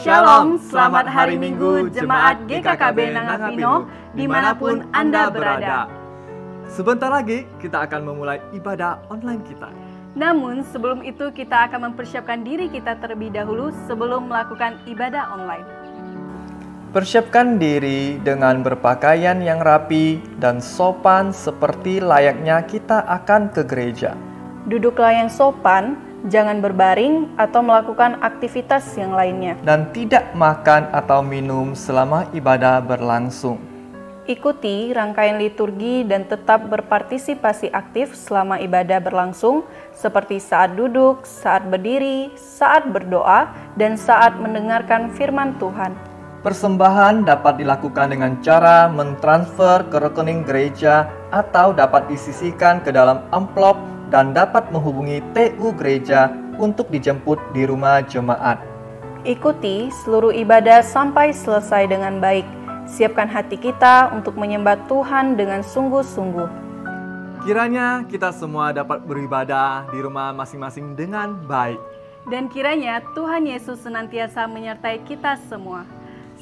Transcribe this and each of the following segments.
Shalom, selamat hari Minggu Jemaat GKKB Nangapino dimanapun Anda berada. Sebentar lagi kita akan memulai ibadah online kita. Namun sebelum itu kita akan mempersiapkan diri kita terlebih dahulu sebelum melakukan ibadah online. Persiapkan diri dengan berpakaian yang rapi dan sopan seperti layaknya kita akan ke gereja. Duduklah yang sopan, jangan berbaring atau melakukan aktivitas yang lainnya. Dan tidak makan atau minum selama ibadah berlangsung. Ikuti rangkaian liturgi dan tetap berpartisipasi aktif selama ibadah berlangsung, seperti saat duduk, saat berdiri, saat berdoa, dan saat mendengarkan firman Tuhan. Persembahan dapat dilakukan dengan cara mentransfer ke rekening gereja atau dapat disisihkan ke dalam amplop dan dapat menghubungi TU gereja untuk dijemput di rumah jemaat. Ikuti seluruh ibadah sampai selesai dengan baik. Siapkan hati kita untuk menyembah Tuhan dengan sungguh-sungguh. Kiranya kita semua dapat beribadah di rumah masing-masing dengan baik. Dan kiranya Tuhan Yesus senantiasa menyertai kita semua.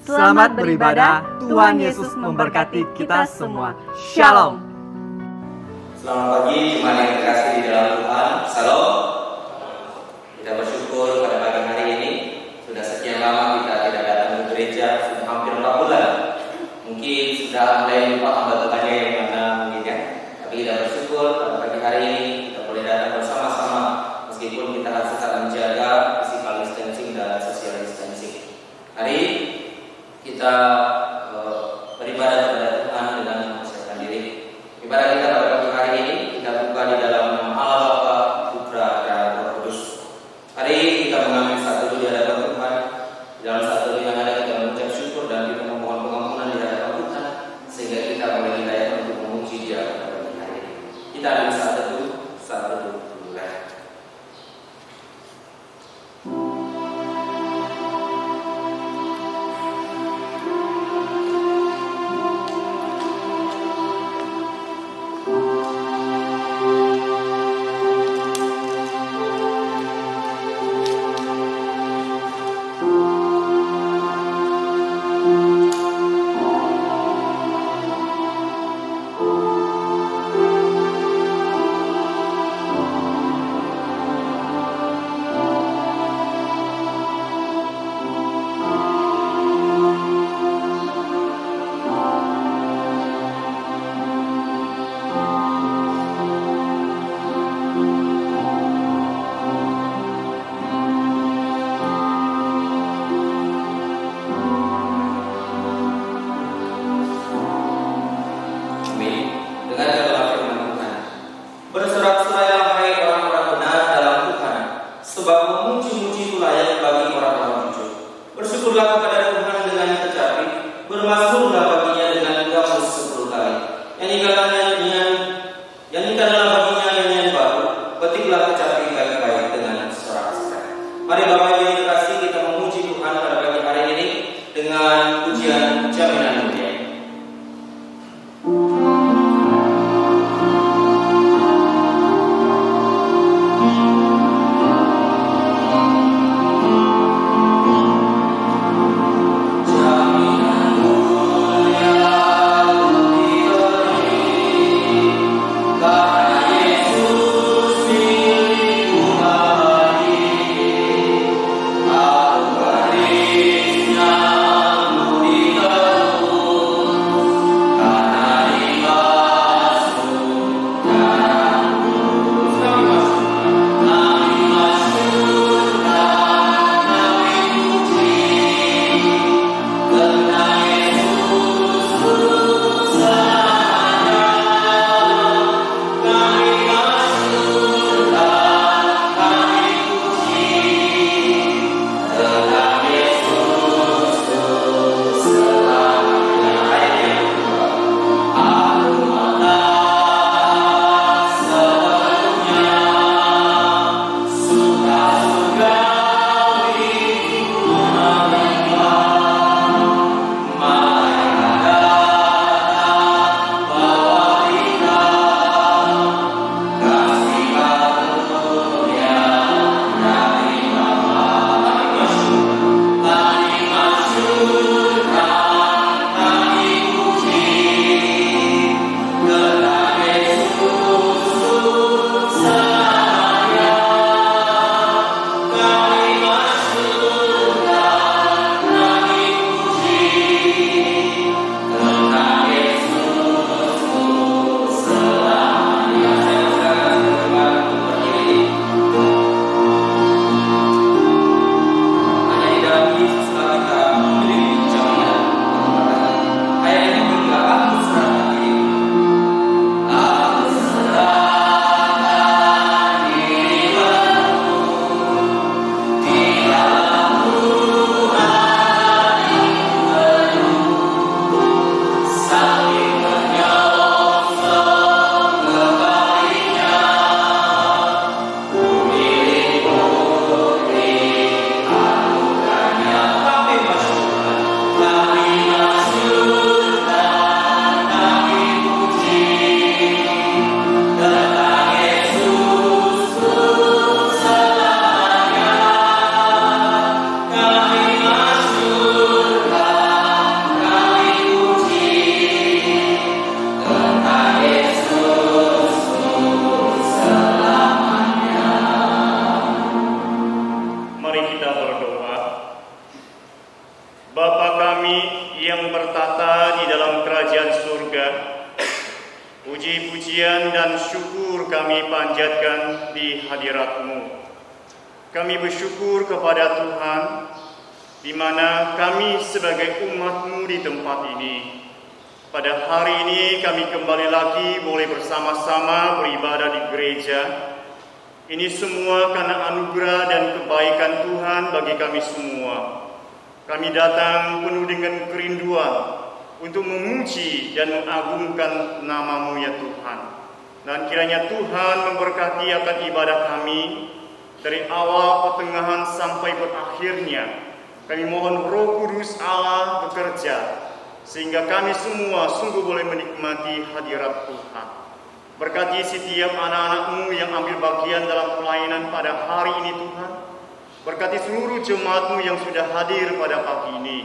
Selamat beribadah, Tuhan Yesus memberkati kita semua. Shalom. Selamat pagi, jemaat yang dikasihi di dalam Tuhan. Shalom. Kita bersyukur pada pagi hari ini. Sudah sekian lama kita tidak datang ke gereja, sudah hampir 4 bulan. Mungkin sudah mulai lupa anggotanya yang mana mungkin ya. Tapi kita bersyukur pada pagi hari ini kita boleh datang bersama-sama, meskipun kita harus tetap menjaga physical distancing dan social distancing. Hari kita beribadah kepada Tuhan dengan mempersiapkan diri. Ibadah kita pada pagi hari ini kita buka di dalam nama Allah Bapa, Putra dan Roh Kudus. Hari kita mengambil satu dulu di hadapan Tuhan. Di dalam satu dulu yang ada kita mengucap syukur dan kita memohon pengampunan di hadapan Tuhan, sehingga kita boleh didayahkan untuk memuji Dia pada pagi hari ini. Kita ambil satu dulu. syukur kami panjatkan di hadirat-Mu. Kami bersyukur kepada Tuhan, di mana kami sebagai umat-Mu di tempat ini. Pada hari ini kami kembali lagi boleh bersama-sama beribadah di gereja. Ini semua karena anugerah dan kebaikan Tuhan bagi kami semua. Kami datang penuh dengan kerinduan untuk memuji dan mengagungkan nama-Mu ya Tuhan. Dan kiranya Tuhan memberkati akan ibadah kami dari awal, pertengahan sampai berakhirnya. Kami mohon Roh Kudus Allah bekerja sehingga kami semua sungguh boleh menikmati hadirat Tuhan. Berkati setiap anak-anak-Mu yang ambil bagian dalam pelayanan pada hari ini Tuhan. Berkati seluruh jemaat-Mu yang sudah hadir pada pagi ini.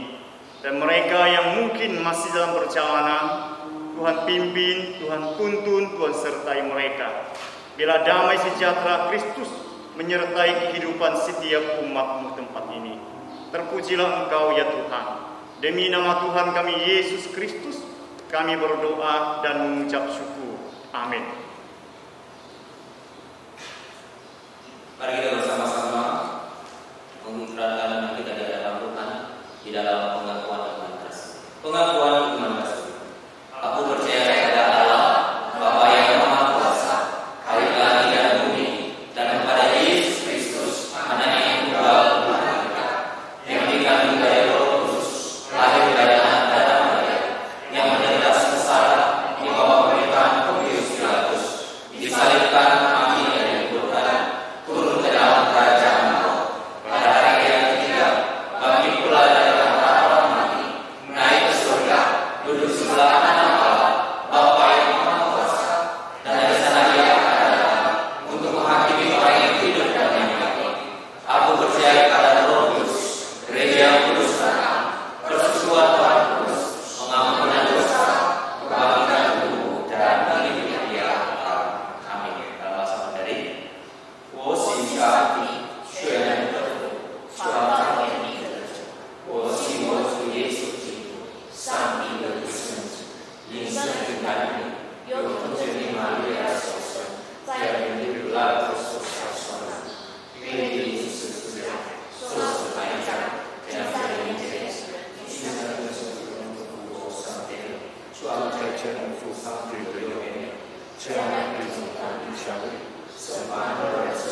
Dan mereka yang mungkin masih dalam perjalanan, Tuhan pimpin, Tuhan tuntun, Tuhan sertai mereka. Bila damai sejahtera Kristus menyertai kehidupan setiap umat-Mu tempat ini. Terpujilah Engkau ya Tuhan. Demi nama Tuhan kami Yesus Kristus, kami berdoa dan mengucap syukur. Amin. Mari kita bersama-sama mengikrarkan kita di hadapan Tuhan di dalam pengakuan iman kasih. Pengakuan iman kasih. Aku percaya kepada Allah, Bapa yang Maha Kuasa, Hari langit dan bumi, dan kepada Yesus Kristus, Anak yang tunggal Tuhan kita, yang dikandung dari Roh Kudus, lahir dari anak darah Maria, yang menderita sengsara di bawah pemerintahan Pontius Pilatus, disalibkan, mati dan dikuburkan, turun ke dalam kerajaan maut. Pada hari yang ketiga, bangkit pula dari antara orang mati, naik ke surga, duduk sebelah kanan Allah, Bapa yang Maha Kuasa, dan dari sana Dia akan datang untuk menghakimi orang yang hidup dan yang mati. Aku percaya pada Roh Kudus, gereja yang kudus dan persekutuan Tuhan Kudus, pengampunan dosa, kebangkitan tubuh, dan hidup yang dia kekal. Amin. Dalam bahasa Mandarin, 我信上帝，虽然不得，创造天地的主，我信我主耶稣基督，上帝的独生子，因圣灵感孕，由童贞女玛利亚所生，在人类如拉头所下受难，因历十字架，受死埋葬，将在人间死，第三日从复活上天，坐在天父上帝的右边，将一种大地降临。审判和人生，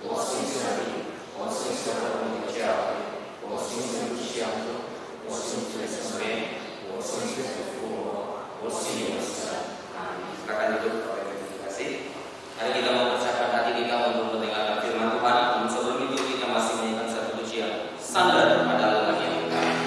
我信圣灵，我信圣灵的教会，我信圣相通，我信罪赦免，我信主复活，我信永生。Amin. Silakan duduk oleh terima kasih. Mari kita mempersiapkan hati kita untuk mendengarkan firman Tuhan. Namun sebelum itu kita masih menyanyikan satu pujian sandar pada Allah yang utama. Sandar pada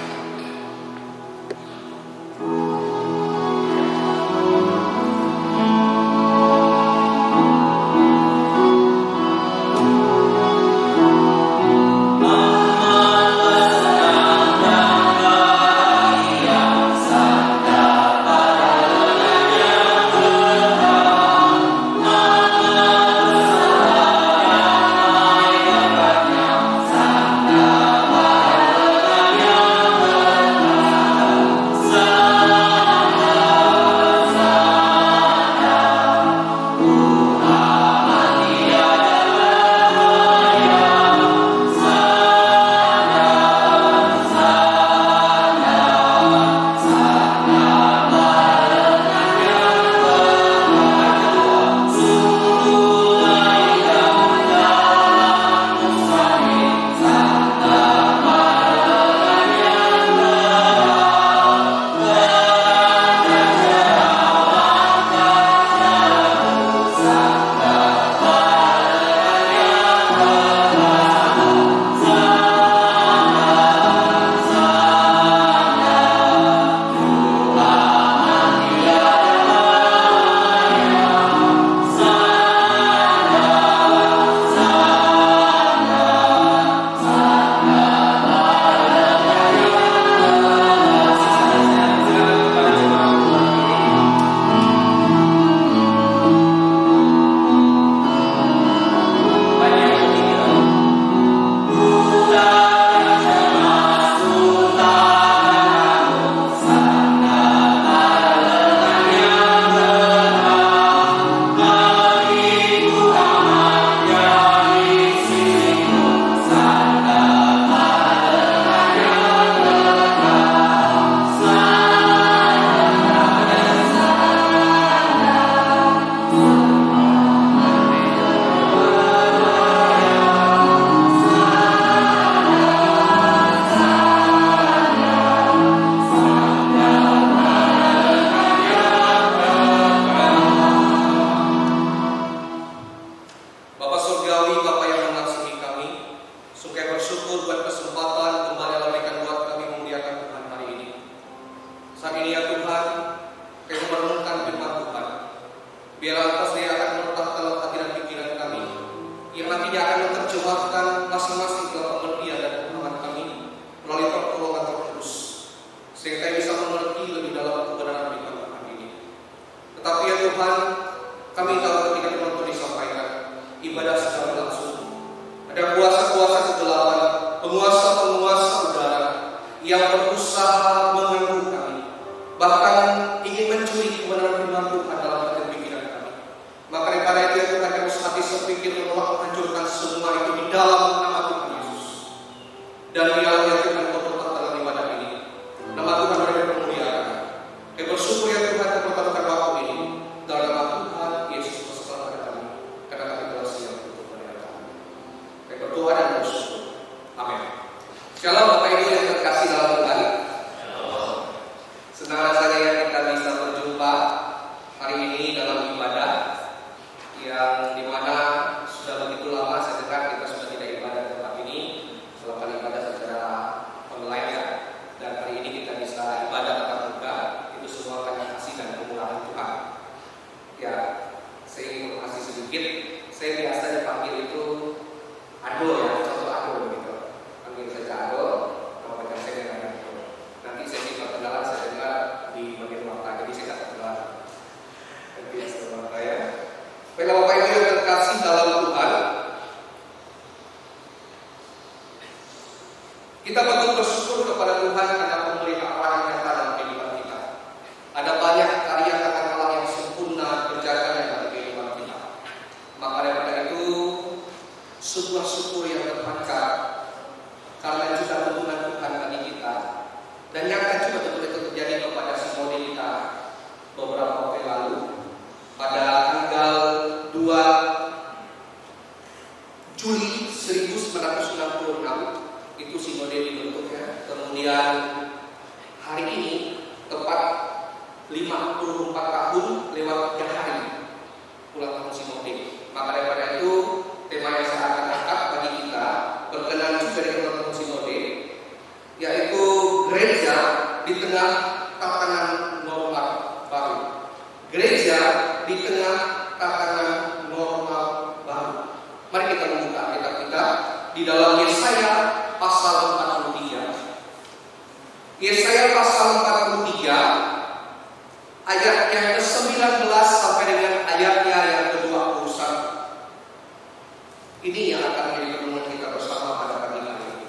ibadah sedang berlangsung. Ada kuasa-kuasa kegelapan, penguasa-penguasa udara yang berusaha mengganggu kami, bahkan ingin mencuri kebenaran firman Tuhan dalam hati pikiran kami. Maka daripada itu Tuhan harus hati sepikir menolak menghancurkan semua itu di dalam nama Tuhan Yesus. Dan biarlah ya Tuhan kau tetap dalam ibadah ini. Nama Tuhan berkemuliaan. Kami bersyukur ya Tuhan kau pertemukan waktu ini dalam nama Tuhan Yesus Kristus pada kami. Karena kami telah siap untuk melayani kami. Kami berdoa dan bersyukur. Amin. Shalom Bapak Ibu yang terkasih dalam Tuhan. Senang rasanya ya kita bisa berjumpa hari ini dalam ibadah yang dimana sudah begitu lama saya dengar kita sudah tidak ibadah di tempat ini, melakukan ibadah secara online ya. Dan hari ini kita bisa ibadah tatap muka, itu semua karena kasih dan kemurahan Tuhan. Ya, saya ingin informasi sedikit. Saya biasa dipanggil itu Ado ya, contoh Ado gitu. Panggil saja Ado, kalau pegang saya dengan Ado. Nanti saya minta perkenalan saya dengar di bagian waktu, jadi saya tak perkenalan. Biasa waktu ya. Baiklah Bapak Ibu yang terkasih dalam Tuhan, kita patut bersyukur kepada Tuhan karena pemeliharaan nyata dalam kehidupan kita. Ada banyak karya tangan Allah yang sempurna berjalan dalam kehidupan kita. Maka daripada itu, sebuah syukur yang terpancar karena juga hubungan Tuhan bagi kita. Dan nyata juga betul-betul terjadi kepada sinode kita beberapa waktu lalu. Pada tanggal 2 Juli 1966 itu sinode dibentuk ya. Kemudian hari ini tepat 54 tahun lewat 3 hari ulang tahun sinode. Maka daripada itu tema yang saya akan angkat bagi kita berkenan juga dengan ulang tahun sinode, yaitu gereja di tengah tatanan normal baru. Gereja di tengah tatanan normal baru. Mari kita membuka kitab kita di dalam Yesaya pasal 43. Yesaya pasal 43 ayat yang ke-19 sampai dengan ayatnya yang ke-21. Ini yang akan menjadi renungan kita bersama pada pagi hari ini.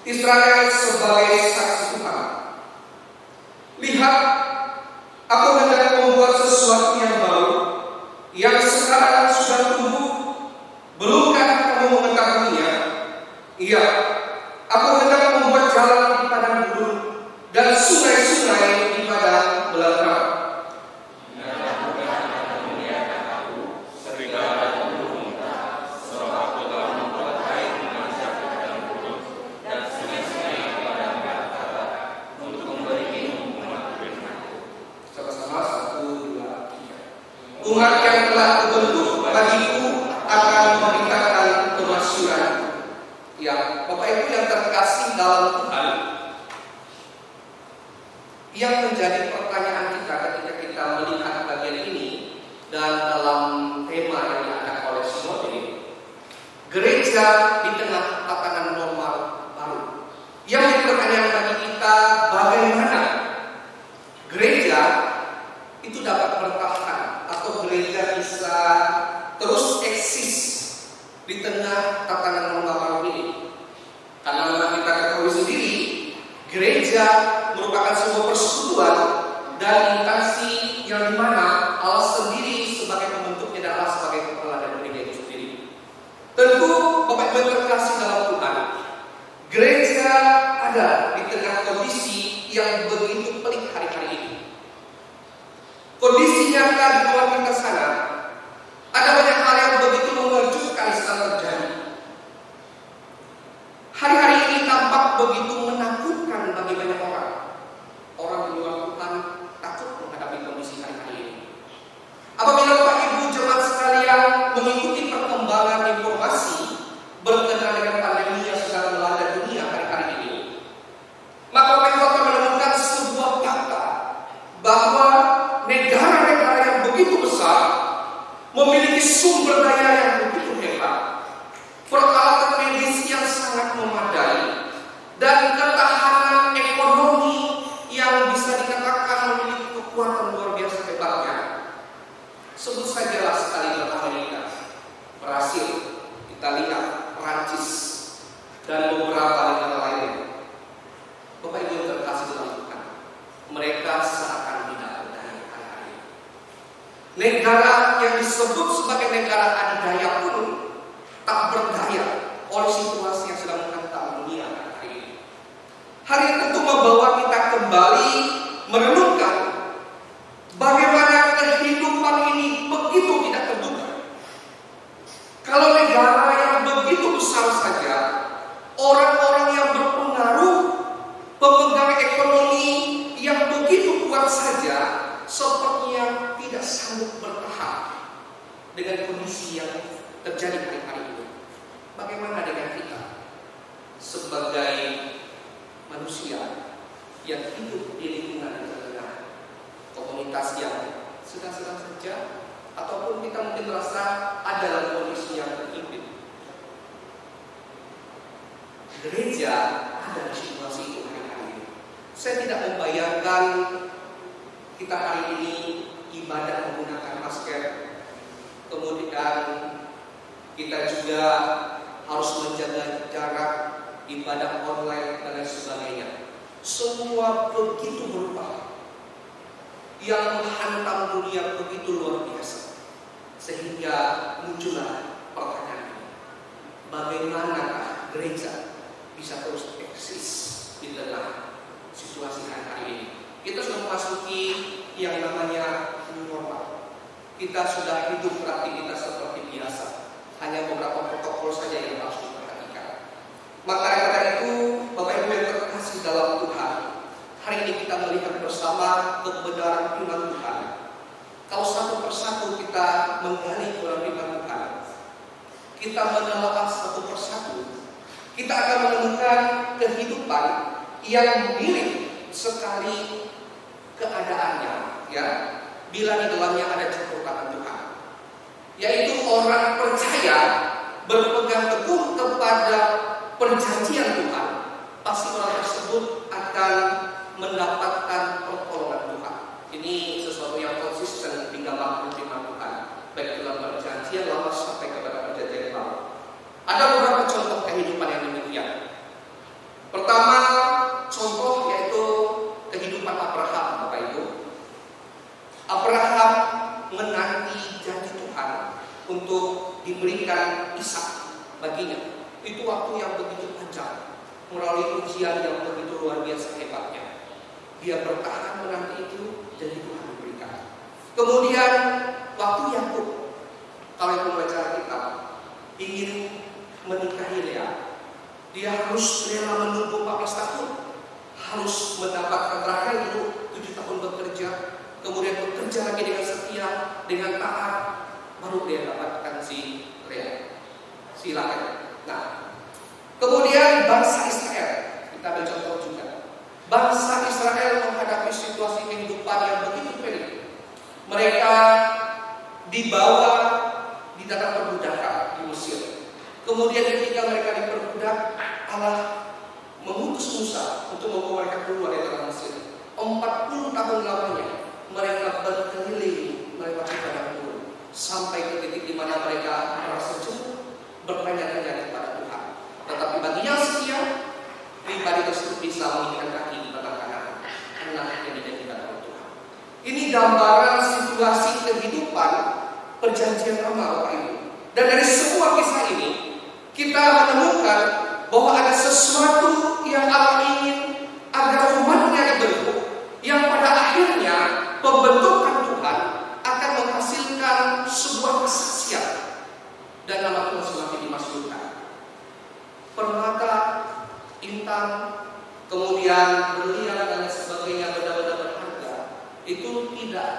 Israel sebagai saksi Tuhan. Lihat, aku hendak membuat sesuatu yang baru, yang sekarang sudah tumbuh. Belumkah kamu mengetahuinya? Iya, aku hendak membuat jalan di padang gurun dan sungai-sungai di padang belantara. Umat yang telah kubentuk bagiku akan memberitakan kemasyhuran. Ya, Bapak Ibu yang terkasih dalam Tuhan, yang menjadi pertanyaan kita ketika kita melihat bagian ini dan dalam tema yang diangkat oleh sinode, gereja di tengah tatanan normal baru. Yang menjadi pertanyaan bagi kita, bagaimana gereja itu dapat bertahan atau gereja bisa terus eksis di tengah tatanan normal baru ini. Karena memang kita ketahui sendiri, gereja merupakan sebuah persekutuan dan instansi yang dimana Allah sendiri sebagai pembentuknya dan Allah sebagai kepala dari gereja itu sendiri. Tentu Bapak Ibu terkasih dalam Tuhan, gereja ada di tengah kondisi yang begitu pelik hari-hari ini. Kondisi nyata di luar kita sana, ada banyak hal yang begitu mengejutkan sedang terjadi. Hari-hari ini tampak begitu menakutkan bagi banyak orang. Orang di luar Tuhan takut menghadapi kondisi hari-hari ini. Apabila Bapak Ibu jemaat sekalian mengikuti perkembangan informasi berkenaan dengan pandemi yang sedang melanda dunia hari-hari ini, maka Bapak Ibu akan menemukan sebuah fakta bahwa negara-negara yang begitu besar memiliki sumber daya yang begitu hebat, peralatan medis yang sangat memadai, dan ketahanan ekonomi yang bisa dikatakan memiliki kekuatan luar biasa hebatnya. Sebut sajalah sekali Amerika berhasil sebagai negara adidaya pun tak berdaya oleh situasi yang sedang menghantam dunia hari ini. Hari ini tentu membawa kita kembali merenungkan bagaimana kehidupan ini begitu tidak terduga. Kalau negara yang begitu besar saja, orang-orang yang berpengaruh, pemegang ekonomi yang begitu kuat saja, sepertinya tidak sanggup bertahan dengan kondisi yang terjadi hari-hari ini. Bagaimana dengan kita sebagai manusia yang hidup di lingkungan di tengah komunitas yang sedang-sedang saja, ataupun kita mungkin merasa ada dalam kondisi yang terhimpit? Gereja ada di situasi itu hari-hari ini. Saya tidak membayangkan kita hari ini ibadah menggunakan masker, kemudian kita juga harus menjaga jarak, ibadah online dan lain sebagainya. Semua begitu berubah, yang menghantam dunia begitu luar biasa, sehingga muncullah pertanyaan, bagaimanakah gereja bisa terus eksis di tengah situasi hari ini? Kita sudah memasuki yang namanya new normal. Kita sudah hidup beraktivitas seperti biasa, hanya beberapa protokol saja yang harus diperhatikan. Maka karena itu, Bapak Ibu yang terkasih dalam Tuhan, hari ini kita melihat bersama kebenaran firman Tuhan. Kalau satu persatu kita menggali dalam firman Tuhan, kita menelaah satu persatu, kita akan menemukan kehidupan yang mirip sekali keadaannya, ya, bila di dalamnya ada campur tangan Tuhan, yaitu orang percaya berpegang teguh kepada perjanjian Tuhan, pasti orang tersebut akan mendapatkan pertolongan Tuhan. Ini sesuatu yang konsisten di dalam firman Tuhan, baik dalam perjanjian lama sampai kepada perjanjian baru. Ada beberapa contoh kehidupan yang demikian. Pertama, contoh yaitu kehidupan Abraham, Bapak Ibu. Abraham menanti janji Tuhan untuk diberikan Ishak baginya. Itu waktu yang begitu panjang, melalui ujian yang begitu luar biasa hebatnya. Dia bertahan menanti itu, jadi Tuhan diberikan. Kemudian waktu Yakub, kalau yang membaca kitab, ingin menikahi Lea, dia harus rela menunggu 14 tahun, harus mendapatkan Rahel itu 7 tahun bekerja, kemudian bekerja lagi dengan setia, dengan taat, baru dia dapatkan si Lea, si Rahel. Nah, kemudian bangsa Israel, kita ambil contoh juga. Bangsa Israel menghadapi situasi kehidupan yang begitu pelik. Mereka dibawa di dalam perbudakan di Mesir. Kemudian ketika mereka diperbudak, Allah mengutus Musa untuk membawa mereka keluar dari tanah Mesir. 40 tahun lamanya mereka berkeliling melewati padang gurun, sampai ke titik di mana mereka merasa jenuh, bertanya-tanya kepada Tuhan. Tetapi bagi yang setia, pribadi tersebut bisa menginginkan kaki di tanah Kanaan, anak yang dijanjikan oleh Tuhan. Ini gambaran situasi kehidupan perjanjian lama, Bapak Ibu. Dan dari semua kisah ini, kita menemukan bahwa ada sesuatu yang Allah ingin agar umatnya dibentuk, yang pada akhirnya pembentukan Tuhan akan menghasilkan sebuah kesaksian dan nama Tuhan semakin dimasyhurkan. Permata, intan, kemudian berlian dan sebagainya, benda-benda berharga itu tidak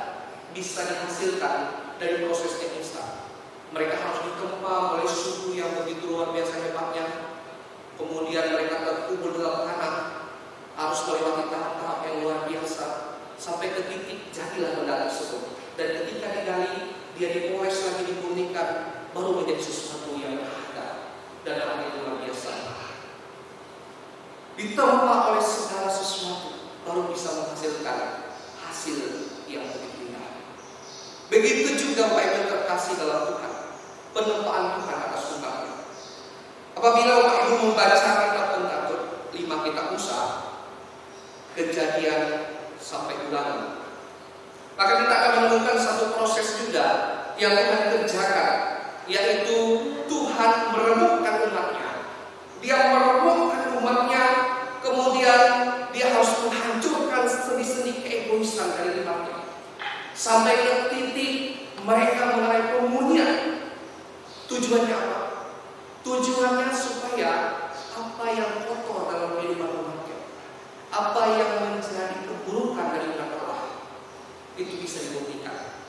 bisa dihasilkan dari proses yang instan. Mereka harus ditempa oleh suhu yang begitu luar biasa hebatnya. Kemudian mereka terkubur dalam tanah, harus melewati tahap-tahap yang luar biasa sampai ke titik jadilah benda tersebut. Dan ketika digali, dia dipoles lagi, dimurnikan, baru menjadi sesuatu yang berharga dan harga yang luar biasa. Ditempa oleh segala sesuatu, baru bisa menghasilkan hasil yang begitu indah. Begitu juga Bapak Ibu terkasih dalam Tuhan, penempaan Tuhan atas umatnya. Apabila Bapak Ibu membaca kitab Pentateuch, 5 kitab Musa, Kejadian sampai Ulangan, maka kita akan menemukan satu proses juga yang Tuhan kerjakan Tuhan meremukkan umatnya. Dia meremukkan umatnya, kemudian dia harus menghancurkan sendi-sendi keegoisan dari umatnya. Sampai ke titik mereka mulai pemunyian. Tujuannya apa? Tujuannya supaya apa yang kotor dalam kehidupan umatnya, apa yang menjadi keburukan dari umat Allah, itu bisa dibuktikan.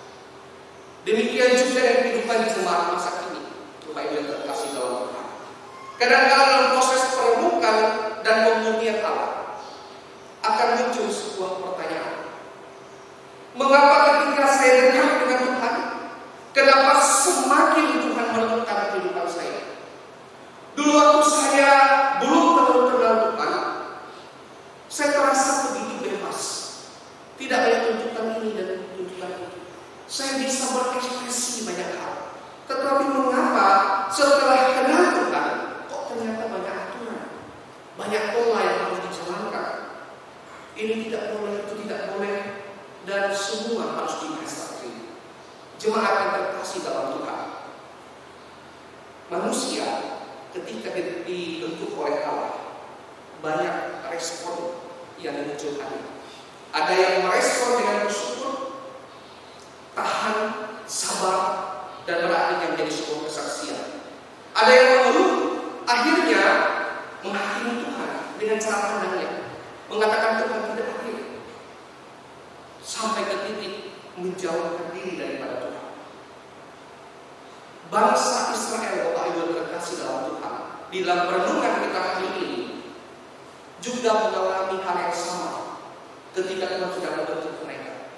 Demikian juga dengan kehidupan jemaat masa kini, Bapak Ibu yang terkasih dalam Tuhan. Kadang-kadang dalam proses peremukan dan pemurnian Allah akan muncul sebuah pertanyaan. Mengapa ketika saya dekat dengan Tuhan, kenapa semakin Tuhan meremukkan kehidupan saya? Dulu waktu saya belum terlalu kenal Tuhan, saya terasa begitu bebas. Tidak banyak tuntutan ini dan tuntutan itu. Saya bisa berekspresi banyak hal. Tetapi mengapa setelah kenal Tuhan, kok ternyata banyak aturan, banyak pola yang harus dijalankan. Ini tidak boleh, itu tidak boleh, dan semua harus dipestasi. Jemaat yang terkasih dalam Tuhan, manusia ketika dibentuk oleh Allah, banyak respon yang dimunculkan. Ada yang merespon dengan bersyukur, tahan, sabar, dan berarti yang menjadi sebuah kesaksian. Ada yang mengeluh, akhirnya menghakimi Tuhan dengan cara pandangnya, mengatakan Tuhan tidak adil, sampai ke titik menjauhkan diri daripada Tuhan. Bangsa Israel, Bapak Ibu terkasih dalam Tuhan, di dalam renungan kita hari ini juga mengalami hal yang sama ketika Tuhan sudah membentuk mereka.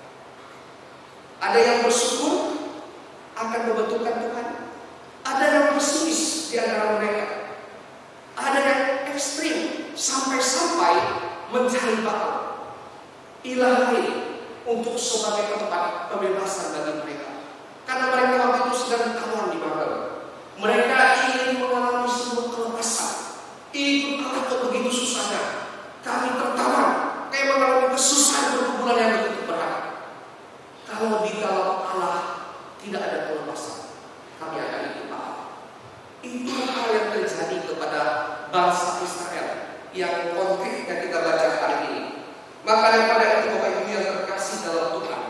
Ada yang bersyukur akan pembentukan Tuhan, ada yang pesimis di antara mereka, ada yang ekstrim sampai-sampai mencari Baal, ilah lain, untuk sebagai tempat pembebasan bagi mereka. Karena mereka waktu itu sedang kawan di Babel. Mereka ingin mengalami sebuah kelepasan. Ikut Allah itu begitu susahnya. Kami tertawan, kayak mengalami kesusahan berbulan yang begitu berat. Kalau di dalam Allah tidak ada kelepasan, kami akan ikut Allah. Itu hal yang terjadi kepada bangsa Israel yang konkretnya kita baca hari ini. Maka daripada itu Bapak Ibu yang terkasih dalam Tuhan,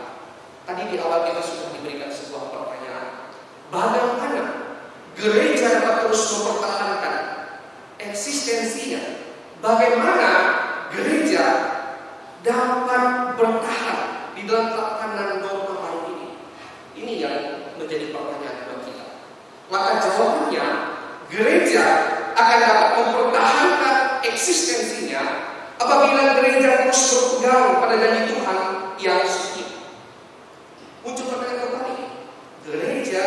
tadi di awal kita sudah diberikan sebuah pertanyaan. Bagaimana gereja dapat terus mempertahankan eksistensinya? Bagaimana gereja dapat bertahan di dalam tatanan norma baru ini? Ini yang menjadi pertanyaan buat kita. Maka jawabannya, gereja akan dapat mempertahankan eksistensinya apabila gereja terus berpegang pada janji Tuhan yang setia. Muncul pertanyaan kembali, gereja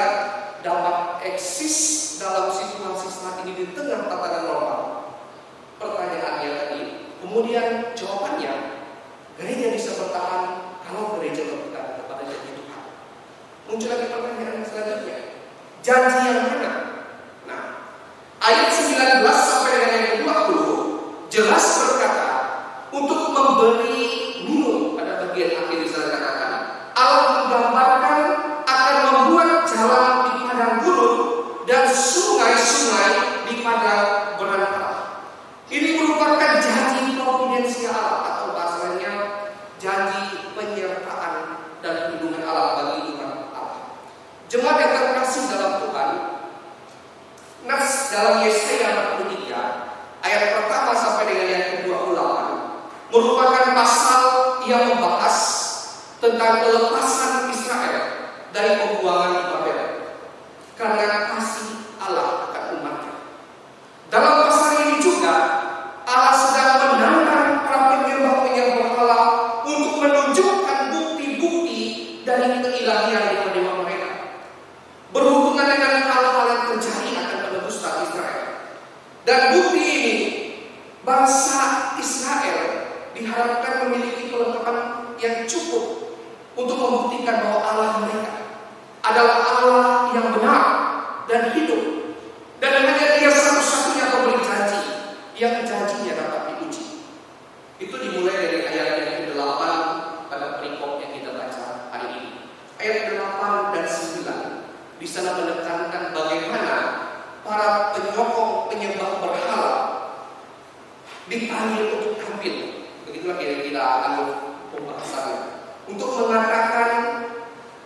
dapat eksis dalam situasi saat ini di tengah tatanan normal. Pertanyaannya tadi, kemudian jawabannya, gereja bisa bertahan kalau gereja berpegang kepada janji Tuhan. Muncul lagi pertanyaan selanjutnya, janji yang mana? Nah, ayat 19 sampai dengan yang ke-20 jelas berkata, untuk memberi minum, pada bagian akhir di sana katakan, Allah menggambarkan akan membuat jalan di padang gurun dan sungai-sungai di padang belantara. Ini merupakan janji providensial atau bahasanya janji penyertaan dan perlindungan Allah bagi umat Allah. Jemaat yang terkasih dalam Tuhan, nas dalam Yesaya 43 ayat pertama sampai dengan yang ke-28 merupakan pasal yang membahas tentang kelepasan Israel dari pembuangan di Babel karena kasih Allah akan umatnya. Dalam pasal ini juga Allah sedang menantang para penyembah-penyembah berhala untuk menunjukkan bukti-bukti dari keilahian di hadapan mereka berhubungan dengan hal-hal yang terjadi akan penebusan Israel. Dan bukti ini, bangsa Israel diharapkan memiliki kelengkapan yang cukup untuk membuktikan bahwa Allah mereka adalah Allah yang benar dan hidup, dan hanya Dia satu-satunya pemberi janji yang janjinya dapat diuji. Itu dimulai dari ayat yang ke-8 pada perikop yang kita baca hari ini. Ayat 8 dan 9 di sana menekankan bagaimana para penyokong penyembah berhala dipanggil untuk tampil. Begitulah kira-kira alur pembahasannya, untuk mengatakan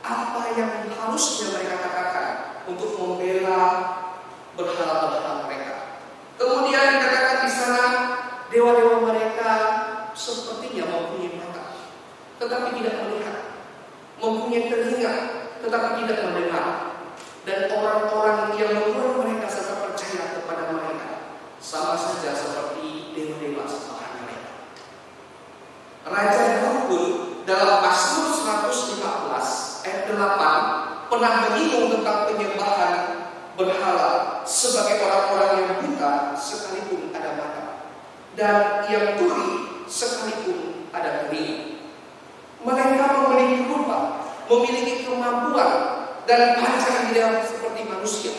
apa yang harusnya mereka katakan untuk membela berhala-berhala mereka. Kemudian dikatakan di sana dewa-dewa mereka sepertinya mempunyai mata tetapi tidak melihat, mempunyai telinga tetapi tidak mendengar, dan orang-orang yang menurut mereka serta percaya kepada mereka sama saja seperti dewa-dewa sembahan mereka. Raja Daud pun dalam Mazmur 115 ayat 8 pernah menyinggung tentang penyembahan berhala sebagai orang-orang yang buta sekalipun ada mata, dan yang tuli sekalipun ada telinga. Mereka memiliki rupa, memiliki kemampuan dan panjang lidah seperti manusia,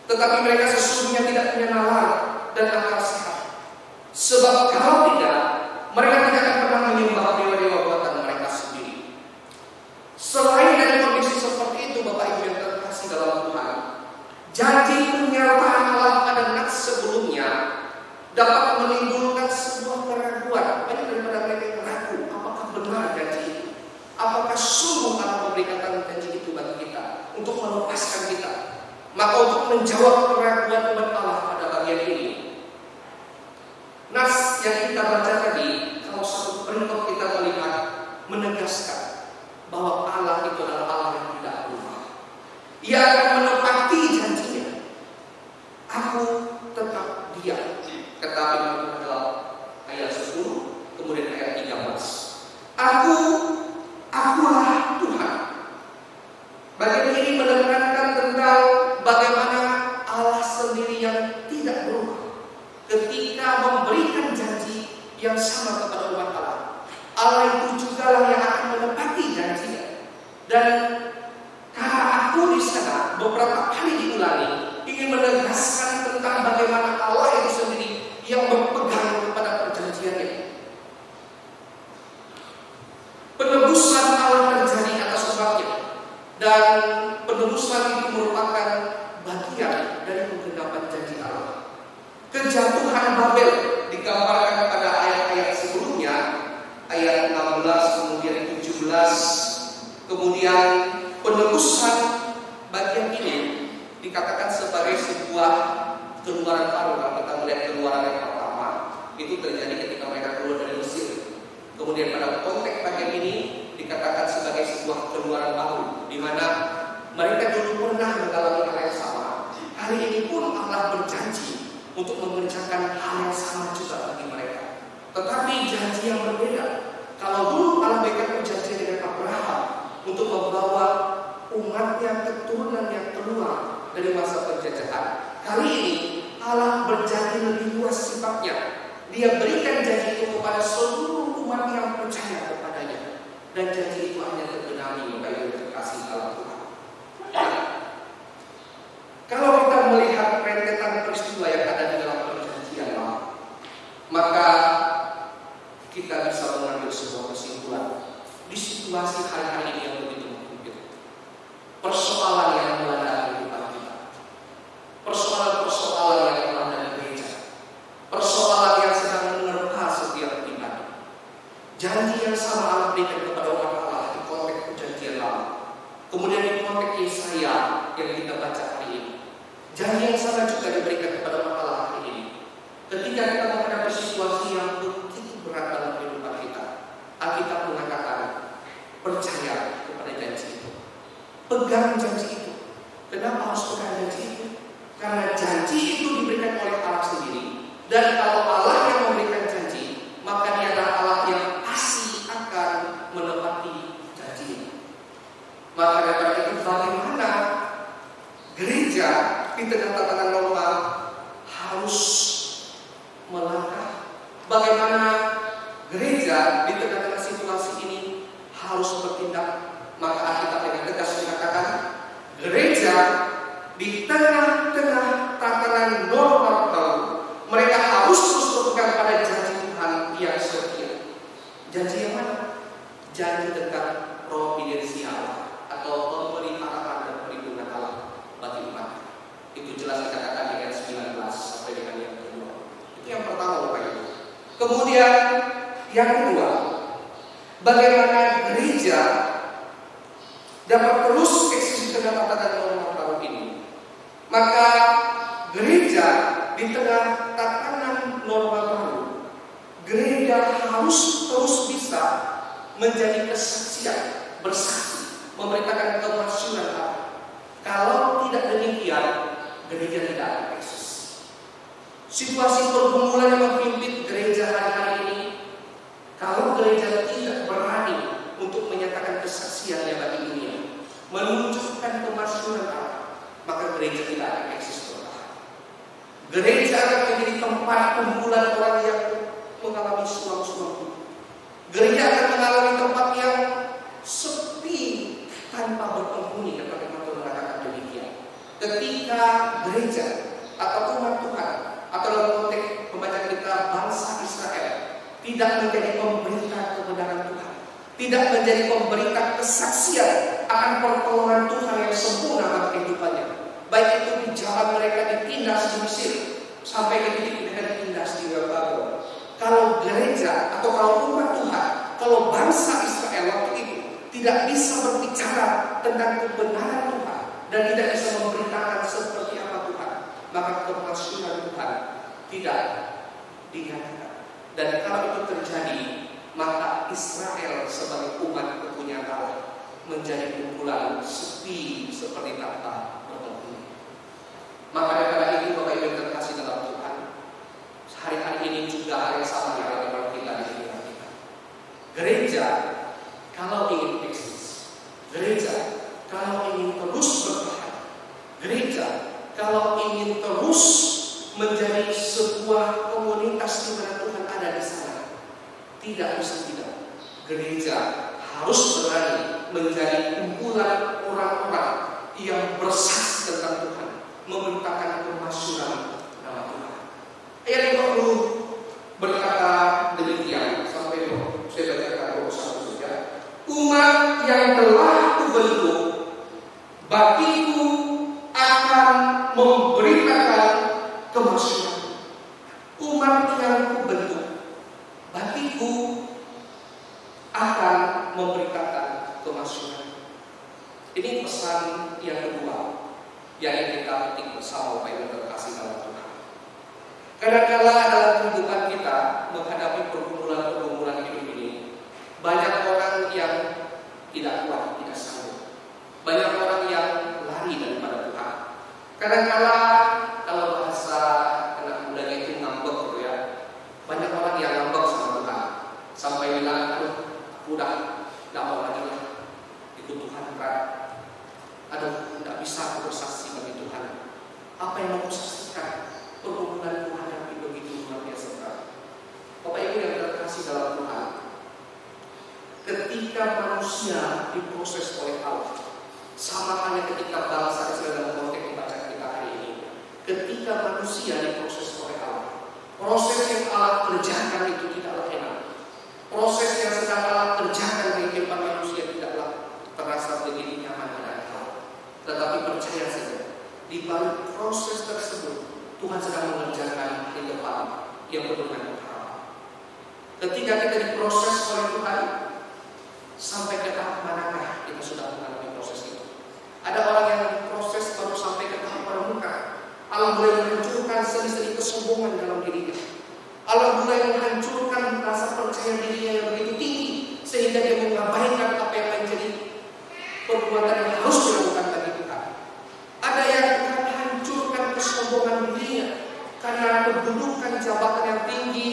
tetapi mereka sesungguhnya tidak punya nalar dan akal sehat. Sebab kalau tidak, mereka tidak akan pernah menyembah dewa-dewa buatan mereka sendiri. Selain dari kondisi seperti itu, Bapak Ibu yang terkasih dalam Tuhan, janji penyertaan Allah pada nas sebelumnya dapat menimbulkan sebuah keraguan. Banyak daripada mereka yang ragu, apakah benar janji itu? Apakah sungguh Allah memberikan janji itu bagi kita untuk melepaskan kita? Maka untuk menjawab keraguan umat Allah pada bagian ini, nas yang kita baca tadi, kalau satu perintah kita melihat, menegaskan bahwa Allah itu adalah Allah yang tidak berubah. Ia akan menepati janjinya. Aku tetap diam, kata Firman Tuhan dalam ayat 10, kemudian ayat 13. Akulah Tuhan. Bagian ini menekankan tentang bagaimana Allah sendiri yang tidak berubah ketika memberikan janji yang sama kepada umat Allah. Allah itu juga lah yang akan menepati janjinya. Dan kata aku di sana beberapa kali diulangi, ingin menegaskan tentang bagaimana Allah itu sendiri yang berpegang kepada perjanjiannya. Penebusan Allah terjadi atas umatnya, dan penebusan itu merupakan bagian dari penggenapan janji Allah. Kejatuhan Babel digambarkan pada ayat-ayat sebelumnya, ayat 16 kemudian 17, kemudian penebusan bagian ini dikatakan sebagai sebuah keluaran baru. Kalau kita melihat keluaran yang pertama, itu terjadi ketika mereka keluar dari Mesir. Kemudian pada konteks bagian ini dikatakan sebagai sebuah keluaran baru, di mana mereka dulu pernah mengalami hal yang sama. Hari ini pun Allah berjanji untuk mengerjakan hal yang sama juga bagi mereka, tetapi janji yang berbeda. Kalau dulu Allah berikan perjanjian dengan Abraham untuk membawa umatnya keturunan yang keluar dari masa penjajahan, kali ini Allah berjanji lebih luas sifatnya. Dia berikan janji itu kepada seluruh umat yang percaya kepadanya, dan janji itu hanya tergenapi bagi terkasih dalam Tuhan. Kalau kita melihat rentetan peristiwa yang ada di dalam perjanjian lama, maka kita bisa mengambil sebuah kesimpulan di situasi hari-hari ini yang begitu menghimpit. Persoalan yang melanda kehidupan kita, persoalan-persoalan yang melanda gereja, persoalan yang sedang menerpa setiap pribadi. Janji yang sama Allah berikan kepada umat Allah di konteks perjanjian lama, kemudian di konteks Yesaya yang kita baca hari ini, janji yang sama juga diberikan kepada umat Allah hari ini. Ketika kita menghadapi situasi yang begitu berat dalam kehidupan kita, Alkitab mengatakan percaya kepada janji itu, pegang janji itu. Kenapa harus pegang janji itu? Karena janji itu diberikan oleh Allah sendiri, dan kalau Allah yang memberikan janji, maka Dia adalah Allah yang pasti akan menepati janji. Maka dari itu, bagaimana gereja di tengah tatanan normal harus melangkah? Bagaimana gereja di tengah-tengah situasi ini harus bertindak? Maka Alkitab dengan tegas mengatakan, gereja di tengah-tengah tatanan normal baru, mereka harus terus berpegang pada janji Tuhan yang setia. Janji yang mana? Janji tentang providensi Allah, atau pemeliharaan dan perlindungan Allah bagi umat. Itu jelas dikatakan di Kemudian yang kedua, bagaimana gereja dapat terus eksis di tengah tatanan norma baru ini. Maka gereja di tengah tatanan norma baru, gereja harus terus bisa menjadi kesaksian, bersaksi, memberitakan kemasyhuran Allah. Kalau tidak demikian, gereja tidak akan eksis. Situasi pergumulan yang menghimpit gereja hari-hari ini, kalau gereja tidak berani untuk menyatakan kesaksiannya bagi dunia, menunjukkan kemasyhuran Allah, maka gereja tidak akan eksis bertahan. Gereja akan menjadi tempat kumpulan orang yang mengalami suam-suam. Gereja akan mengalami tempat yang sepi tanpa berpenghuni, kata Tuhan mengatakan demikian. Ketika gereja atau umat Tuhan atau dalam konteks pembacaan kita bangsa Israel tidak menjadi pemberita kebenaran Tuhan, tidak menjadi pemberita kesaksian akan pertolongan Tuhan yang sempurna dalam kehidupannya, baik itu di jalan mereka ditindas di Mesir sampai ke titik mereka ditindas di Babel. Kalau gereja atau kalau umat Tuhan, kalau bangsa Israel waktu itu tidak bisa berbicara tentang kebenaran Tuhan dan tidak bisa memberitakan seperti apa Tuhan, maka kemasyhuran Tuhan tidak dinyatakan. Dan kalau itu terjadi, maka Israel sebagai umat kepunyaan Allah menjadi kumpulan sepi seperti tanpa berpenghuni. Maka daripada itu, Bapak Ibu yang terkasih dalam Tuhan, hari-hari ini juga hari yang sama dialami oleh kita di sekitar kita. Gereja kalau ingin eksis, gereja kalau ingin terus bertahan, gereja kalau ingin terus menjadi sebuah komunitas di mana Tuhan ada di sana, tidak bisa tidak. Gereja harus berani menjadi kumpulan orang-orang yang bersaksi tentang Tuhan, memberitakan kemasyhuran nama Tuhan. Ayat 20 berkata demikian, sampai saya bacakan 21 saja. Umat yang telah kubentuk, bagiku akan memberitakan kemasyhuran. Umat yang kubentuk, bagiku akan memberitakan kemasyhuran. Ini pesan yang kedua yang kita petik bersama, Bapak Ibu terkasih dalam Tuhan. Kadang-kala dalam kehidupan kita menghadapi pergumulan-pergumulan hidup ini, banyak orang yang tidak kuat, tidak sanggup. Banyak orang yang lari daripada Tuhan. Kadang-kala kalau bahasa anak mudanya itu ngambek gitu ya. Banyak orang yang ngambek sama Tuhan sampai bilang, aduh, udah nggak mau lagi lah, ikut Tuhan berat. Aduh, nggak bisa aku bersaksi bagi Tuhan. Apa yang mau saksikan? Pergumulan Tuhan yang begitu luar biasa berat. Bapak Ibu yang terkasih dalam Tuhan, ketika manusia diproses oleh Allah, sama halnya ketika bangsa Israel dalam konteks pembacaan kita hari ini, ketika manusia diproses oleh Allah, proses yang Allah kerjakan itu tidaklah enak. Proses yang sedang Allah kerjakan di kehidupan manusia tidaklah terasa begini nyaman dan enak. Tetapi percaya saja, di balik proses tersebut Tuhan sedang mengerjakan kehidupan yang penuh dengan harapan. Ketika kita diproses oleh Tuhan, sampai ke tahap manakah kita sudah mengalami proses itu? Ada orang yang diproses baru sampai ke tahap permukaan. Allah mulai menghancurkan seni-seni kesombongan dalam dirinya. Allah mulai menghancurkan rasa percaya dirinya yang begitu tinggi sehingga dia mengabaikan apa yang menjadi perbuatan yang harus dilakukan bagi Tuhan. Ada yang Tuhan hancurkan kesombongan dirinya karena kedudukan jabatan yang tinggi,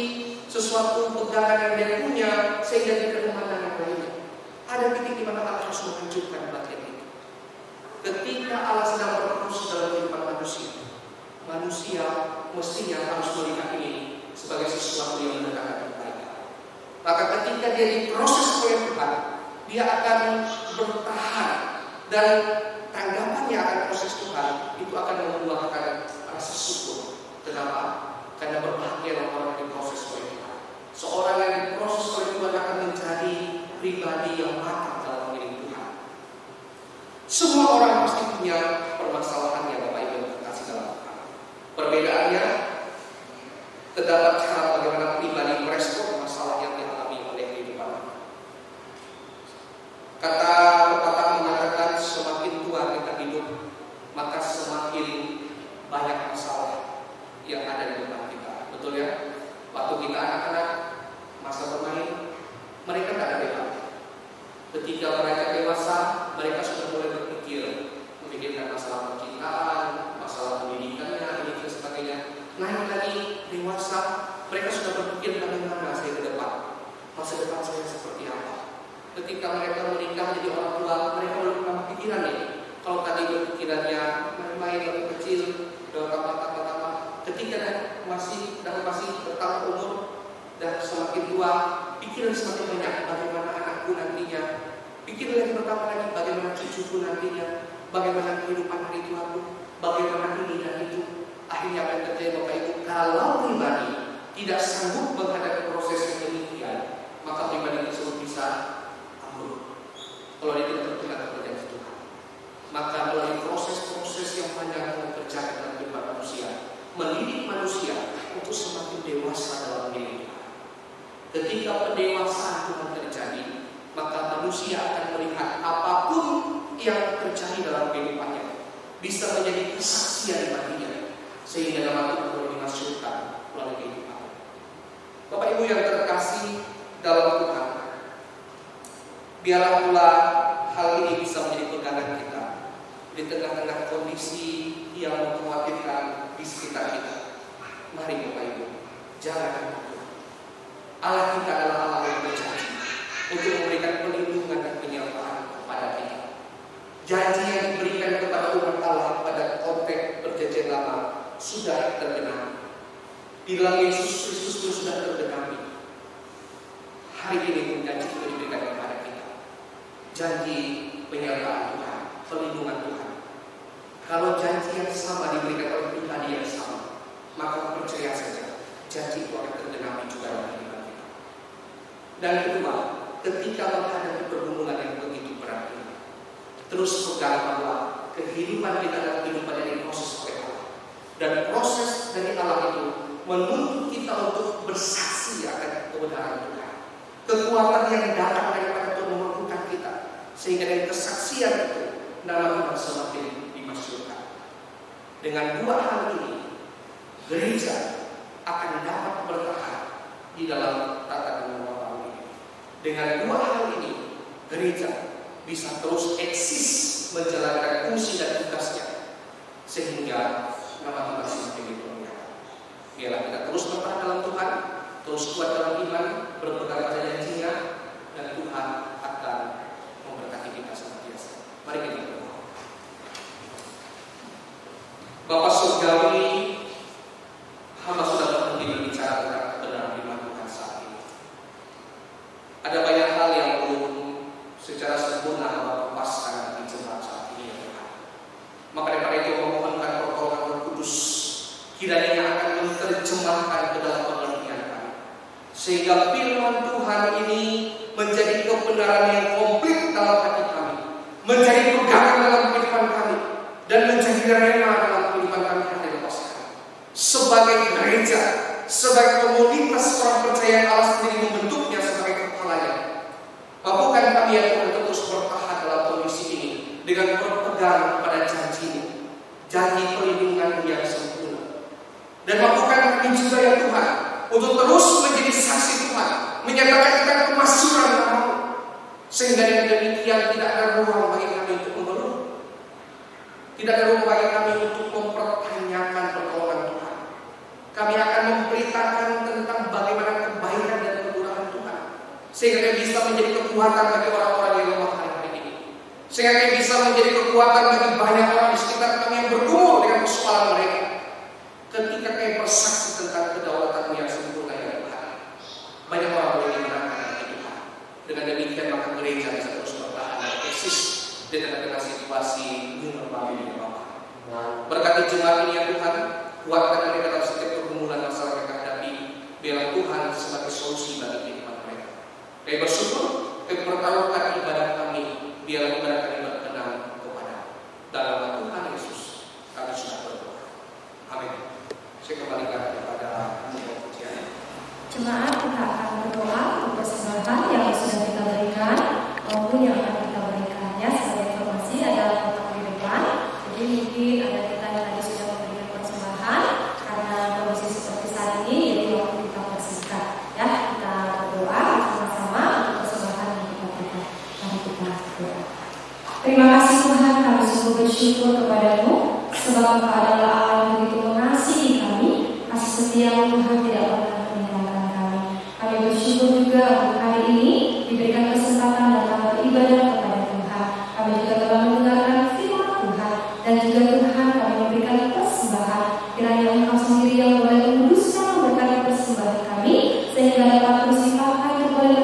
sesuatu pegangan yang dia punya sehingga dia terlemah yang lainnya. Ada titik di mana Allah harus menghancurkan bagian itu. Ketika Allah sedang berproses dalam kehidupan manusia, manusia mestinya harus melihat ini sebagai sesuatu yang mendatangkan kebaikan. Maka ketika dia diproses oleh Tuhan, dia akan bertahan dan tanggapannya akan proses Tuhan itu akan membuahkan rasa syukur. Kenapa? Karena berbahagia orang yang diproses oleh Tuhan. Seorang yang diproses oleh Tuhan akan menjadi pribadi yang matang dalam diri Tuhan. Semua orang pasti punya permasalahannya, Bapak Ibu yang terkasih dalam Tuhan. Perbedaannya terdapat cara bagaimana pribadi merespon pikiran semakin banyak bagaimana anakku nantinya, pikiran lagi pertama lagi bagaimana cucuku nantinya, bagaimana kehidupan hari tuaku, bagaimana ini dan itu. Akhirnya apa yang terjadi Bapak Ibu? Kalau pribadi tidak sanggup menghadapi proses yang demikian, maka pribadi tersebut bisa ambruk. Kalau dia tidak terkena kepercayaan Tuhan, maka melalui proses-proses yang panjang yang terjadi dalam kehidupan manusia, mendidik manusia untuk semakin dewasa dalam diri Tuhan. Ketika pendewasaan Tuhan terjadi, maka manusia akan melihat apapun yang terjadi dalam kehidupannya bisa menjadi kesaksian baginya, sehingga nama Tuhan boleh dimasyhurkan melalui kehidupan. Bapak Ibu yang terkasih dalam Tuhan, biarlah pula hal ini bisa menjadi pegangan kita di tengah-tengah kondisi yang mengkhawatirkan di sekitar kita. Mari Bapak Ibu, jangan takut. Allah kita adalah Allah yang berjanji untuk memberikan perlindungan dan penyertaan kepada kita. Janji yang diberikan kepada umat Allah pada konteks perjanjian lama sudah tergenapi. Di dalam Yesus Kristus pun sudah tergenapi. Hari ini pun janji itu diberikan kepada kita. Janji penyertaan Tuhan, perlindungan Tuhan. Kalau janji yang sama diberikan oleh pribadi yang sama, maka percaya saja janji itu akan tergenapi juga dalam kehidupan kita. Dan kedua, ketika menghadapi pergumulan yang begitu berat ini, terus pegang bahwa kehidupan kita adalah kehidupan yang diproses oleh Allah. Dan proses dari Allah itu menuntut kita untuk bersaksi akan kebenaran Tuhan. Kekuatan yang datang daripada Tuhan memampukan kita, sehingga dari kesaksian itu nama Tuhan semakin dimasyhurkan. Dengan dua hal ini, gereja akan dapat bertahan di dalam tatanan normal ini. Dengan dua hal ini, gereja bisa terus eksis menjalankan fungsi dan tugasnya, sehingga nama Tuhan semakin dipermuliakan. Biarlah kita terus bertahan dalam Tuhan, terus kuat dalam iman, berpegang pada janjinya, dan Tuhan akan memberkati kita senantiasa. Mari kita berdoa. Bapa surgawi, hamba sudah berhenti berbicara tentang kebenaran firman Tuhan saat ini. Ada banyak hal yang belum secara sempurna hamba lepaskan di jemaat saat ini, ya Tuhan. Maka daripada itu memohonkan pertolongan Roh Kudus, kiranya akan menerjemahkan ke dalam pengertian kami, sehingga firman Tuhan ini menjadi kebenaran yang komplit dalam hati kami, menjadi pegangan dalam kehidupan kami, dan menjadi rema dalam kehidupan kami hari lepas hari. Sebagai gereja, sebagai komunitas orang percaya Allah sendiri membentuknya sebagai kepalanya, mampukan kami ya Tuhan terus bertahan dalam kondisi ini dengan berpegang pada janji-Mu, janji perlindungan yang sempurna. Dan mampukan kami juga ya Tuhan untuk terus menjadi saksi Tuhan, menyatakan tentang kemasyhuran nama-Mu, sehingga dengan demikian tidak ada ruang bagi kami untuk mengeluh, tidak ada ruang bagi kami untuk mempertanyakan pertolongan Tuhan. Kami akan memberitakan tentang bagaimana kebaikan dan kemurahan Tuhan, sehingga kami bisa menjadi kekuatan bagi orang-orang yang lemah hari-hari ini, sehingga kami bisa menjadi kekuatan bagi banyak orang di sekitar kami yang bergumul dengan persoalan mereka. Ketika kami bersaksi tentang kedaulatan-Mu yang sempurna ya Tuhan, banyak orang boleh dimenangkan hati Tuhan. Dengan demikian maka gereja bisa terus bertahan dan eksis di tengah-tengah situasi new normal ini ya Bapak. Berkati jemaat ini ya Tuhan, kuatkan mereka dalam setiap pergumulan masalah mereka hadapi. Biarlah Tuhan sebagai solusi bagi kehidupan mereka. Kami bersyukur, kami pertaruhkan ibadah kami, biarlah ibadah kami berkenan kepada dalam nama Tuhan Yesus kami sudah berdoa. Amin. Saya kembalikan kepada pujian. Jemaat kita akan berdoa untuk persembahan yang sudah kita berikan maupun yang akan kita berikannya. Sebagai informasi adalah kotak di depan. Jadi mungkin ada kita yang tadi sudah memberikan persembahan karena kondisi seperti saat ini, jadi waktu kita bersingkat. Ya, kita berdoa sama-sama untuk persembahan yang kita berikan. Mari kita berdoa. Terima kasih Tuhan, kami sungguh bersyukur kepada-Mu sebab Engkau adalah Allah yang begitu mengasihi kami. Kasih setia-Mu Tuhan tidak pernah meninggalkan kami. Kami bersyukur juga untuk hari ini diberikan kesempatan datang beribadah kepada Tuhan. Kami juga telah mendengarkan firman Tuhan, dan juga Tuhan kami memberikan persembahan. Kiranya Engkau sendiri yang boleh menguduskan, memberkati persembahan kami, sehingga dapat terus dipakai dan boleh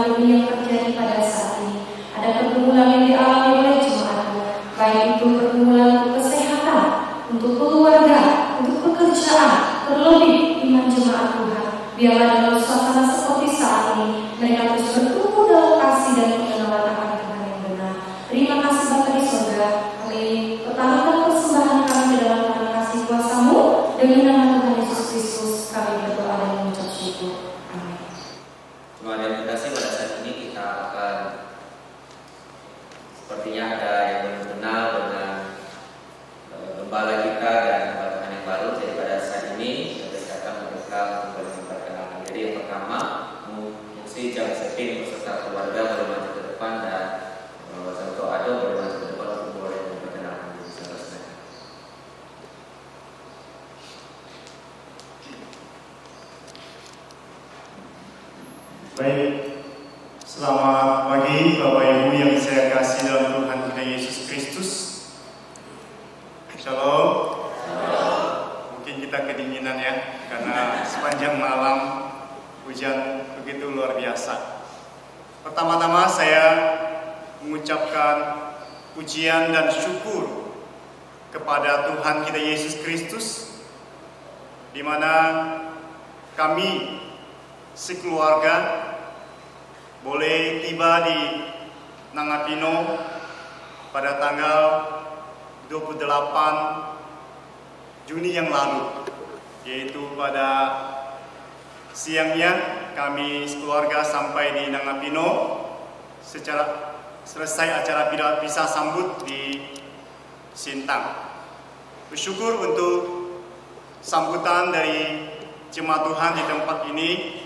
pandemi yang terjadi pada saat ini. Ada pergumulan yang dialami oleh jemaatku, baik itu pergumulan untuk kesehatan, untuk keluarga, untuk pekerjaan, terlebih iman jemaat Tuhan. Biarlah dalam suasana seperti saat ini, mereka terus bertumbuh dalam kasih dan pengenalan akan Tuhan yang benar. Terima kasih Bapa di surga, kami pertahankan persembahan kami ke dalam tangan kasih kuasa-Mu. Demi nama Tuhan Yesus Kristus, kami berdoa dan mengucap syukur. Amin. Tuhan yang terkasih, pada saat ini kita akan sepertinya ada yang belum kenal dengan gembala kita dan Tuhan yang baru. Jadi pada saat ini kita akan membuka kembali memperkenalkan. Jadi yang pertama, Musi Jam Sepin beserta keluarga boleh maju ke depan, dan Santo Ado boleh maju ke depan untuk boleh memperkenalkan diri saudara-saudara. Baik, selamat pagi Bapak Ibu yang saya kasih dalam Tuhan kita Yesus Kristus. Shalom. Mungkin kita kedinginan ya, karena sepanjang malam hujan begitu luar biasa. Pertama-tama saya mengucapkan pujian dan syukur kepada Tuhan kita Yesus Kristus, di mana kami sekeluarga boleh tiba di Nangapino pada tanggal 28 Juni yang lalu, yaitu pada siangnya kami sekeluarga sampai di Nangapino. Secara selesai acara bisa sambut di Sintang. Bersyukur untuk sambutan dari jemaat Tuhan di tempat ini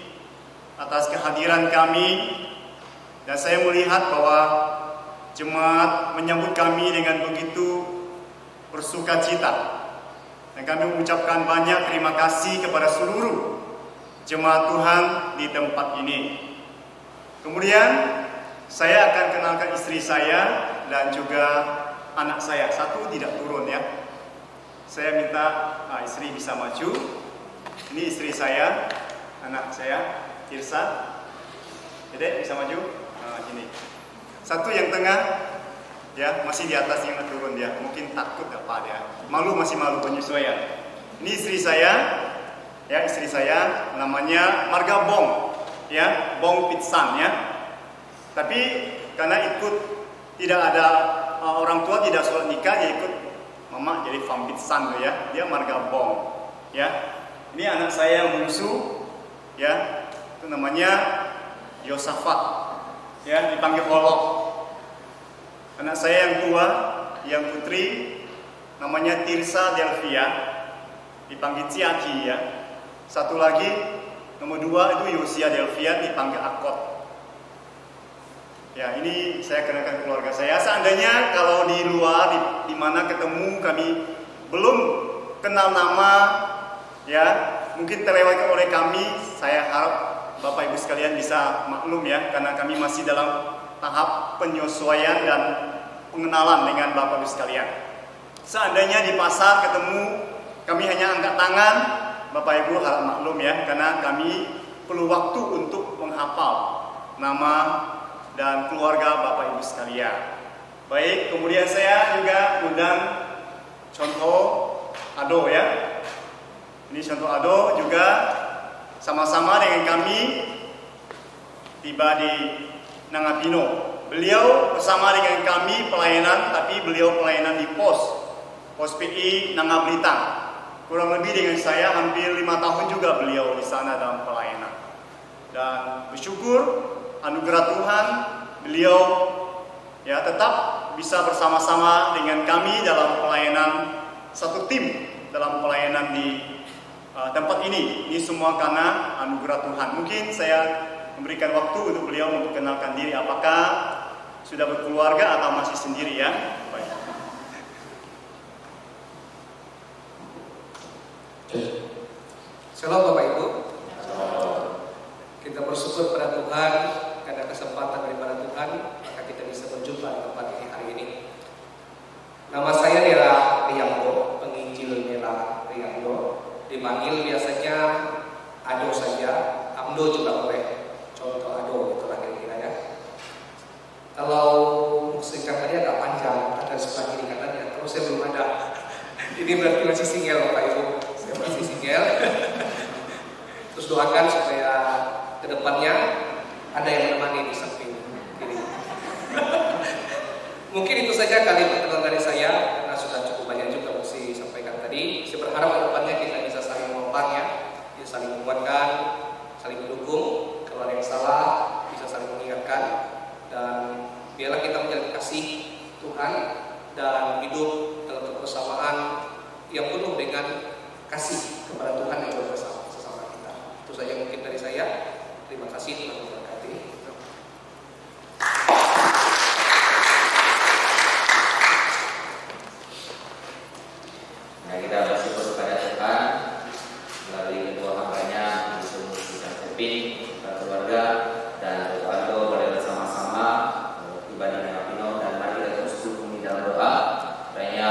atas kehadiran kami, dan saya melihat bahwa jemaat menyambut kami dengan begitu bersukacita, dan kami mengucapkan banyak terima kasih kepada seluruh jemaat Tuhan di tempat ini. Kemudian saya akan kenalkan istri saya dan juga anak saya. Satu tidak turun ya. Saya minta istri bisa maju. Ini istri saya, anak saya, Tirsa. Dedek bisa maju. Ini. Satu yang tengah, ya masih di atas, yang turun dia. Mungkin takut apa dia. Masih malu penyesuaian. Ini istri saya, ya istri saya namanya Marga Bong, ya Bong Pitsan ya. Tapi karena ikut tidak ada orang tua tidak sholat nikah, dia ikut mama jadi Fam Pitsan ya. Dia Marga Bong, ya. Ini anak saya yang bungsu, ya. Itu namanya Yosafat, ya dipanggil Holok. Anak saya yang tua, yang putri, namanya Tirsa Delvia, dipanggil Ciaki ya. Satu lagi, nomor 2 itu Yosia Delvia, dipanggil Akot. Ya, ini saya kenalkan keluarga saya. Seandainya kalau di luar, di mana ketemu kami belum kenal nama, ya mungkin terlewatkan oleh kami. Saya harap Bapak Ibu sekalian bisa maklum ya, karena kami masih dalam tahap penyesuaian dan pengenalan dengan Bapak Ibu sekalian. Seandainya di pasar ketemu, kami hanya angkat tangan, Bapak Ibu harap maklum ya, karena kami perlu waktu untuk menghafal nama dan keluarga Bapak Ibu sekalian. Baik, kemudian saya juga undang contoh Ado ya. Ini contoh Ado juga sama-sama dengan kami tiba di Nangapino. Beliau bersama dengan kami pelayanan, tapi beliau pelayanan di pos PI Nangablitang. Kurang lebih dengan saya hampir 5 tahun juga beliau di sana dalam pelayanan. Dan bersyukur anugerah Tuhan, beliau ya tetap bisa bersama-sama dengan kami dalam pelayanan, satu tim dalam pelayanan di tempat ini. Ini semua karena anugerah Tuhan. Mungkin saya memberikan waktu untuk beliau memperkenalkan diri, apakah sudah berkeluarga atau masih sendiri ya. Baik. Shalom Bapak Ibu. Kita bersyukur pada Tuhan karena kesempatan daripada Tuhan, maka kita bisa berjumpa di tempat ini hari ini. Nama saya Nela Riangdo, penginjil Nela Riangdo. Dipanggil biasanya Ado saja, Amdo juga boleh. Contoh Ado, itulah kira-kira doakan supaya kedepannya ada yang menemani di samping kiri. Mungkin itu saja kalimat dari saya, karena sudah cukup banyak juga mesti sampaikan tadi. Saya berharap kedepannya kita bisa saling menopang ya, bisa saling menguatkan, saling mendukung. Kalau ada yang salah bisa saling mengingatkan, dan biarlah kita menjalin kasih Tuhan dan hidup dalam kebersamaan yang penuh dengan kasih kepada Tuhan dan juga sesama kita. Itu saja mungkin dari saya. Terima kasih, Tuhan memberkati. Nah, kita bersyukur kepada Tuhan melalui kedua hambanya, Yesus dan Sepin, keluarga, dan Tuhan boleh bersama-sama ibadah dengan Pino, dan mari kita terus dukung di dalam doa. Kiranya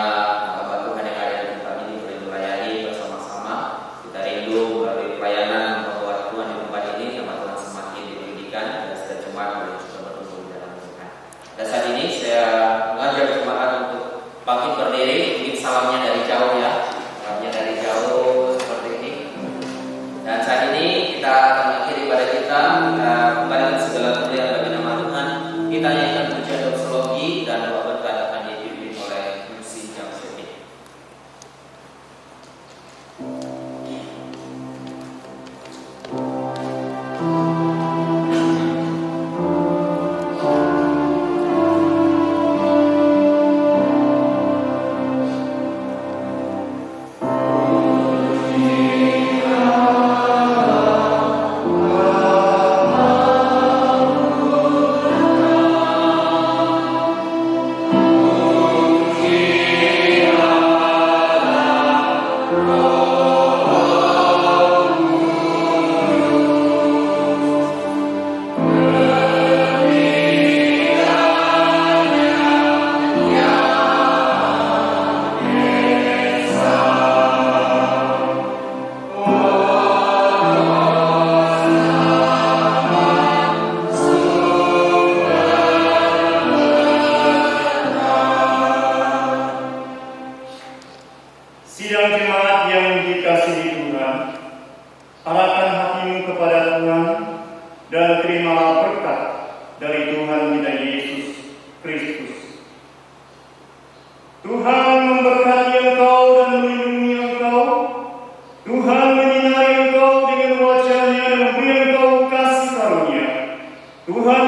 hamba Tuhan yang ada di tempat ini boleh melayani bersama-sama. Kita rindu melalui pelayanan membawa Tuhan di tempat ini, nama Tuhan semakin ditinggikan dan setiap jemaat boleh juga bertumbuh di dalam Tuhan. Dan saat ini saya mengajak jemaat untuk bangkit berdiri, mungkin salamnya dari jauh ya, salamnya dari jauh seperti ini. Dan saat ini kita akan mengakhiri ibadah kita kembalikan segala kemuliaan bagi nama Tuhan. Kita nyanyikan pujian doksologi dan doa berkat akan dipimpin oleh musik yang sedih. Sidang jemaat yang dikasihi Tuhan, arahkan hatimu kepada Tuhan dan terimalah berkat dari Tuhan kita Yesus Kristus. Tuhan memberkati engkau dan melindungi engkau. Tuhan menyinari engkau dengan wajah-Nya dan memberi engkau kasih karunia. Tuhan